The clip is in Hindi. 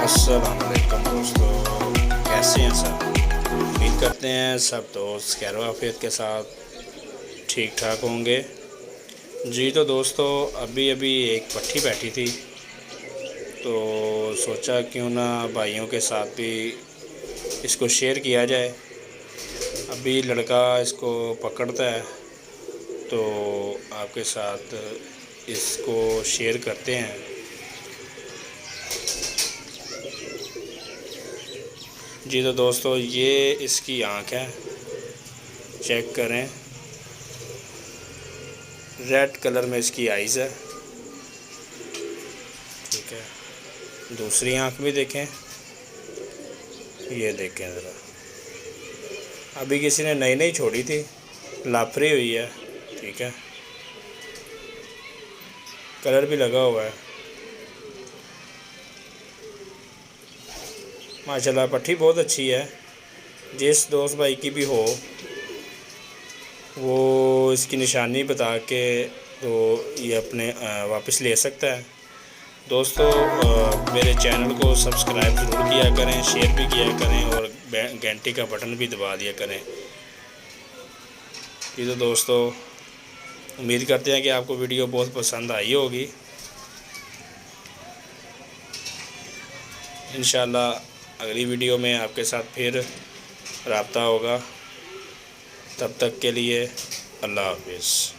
अस्सलाम वालेकुम दोस्तों, कैसे हैं सब। उम्मीद करते हैं सब दोस्त खैर आफियत के साथ ठीक ठाक होंगे। जी तो दोस्तों, अभी अभी एक पट्टी बैठी थी तो सोचा क्यों ना भाइयों के साथ भी इसको शेयर किया जाए। अभी लड़का इसको पकड़ता है तो आपके साथ इसको शेयर करते हैं। जी तो दोस्तों, ये इसकी आँख है, चेक करें। रेड कलर में इसकी आइज़ है, ठीक है। दूसरी आँख भी देखें, ये देखें ज़रा। अभी किसी ने नई नई छोड़ी थी, लाफरी हुई है, ठीक है। कलर भी लगा हुआ है माशाल्लाह। पट्टी बहुत अच्छी है, जिस दोस्त भाई की भी हो वो इसकी निशानी बता के तो ये अपने वापस ले सकता है। दोस्तों, मेरे चैनल को सब्सक्राइब ज़रूर किया करें, शेयर भी किया करें और घंटी का बटन भी दबा दिया करें। ये तो दोस्तों, उम्मीद करते हैं कि आपको वीडियो बहुत पसंद आई होगी। इंशाल्लाह अगली वीडियो में आपके साथ फिर रब्ता होगा। तब तक के लिए अल्लाह हाफिज़।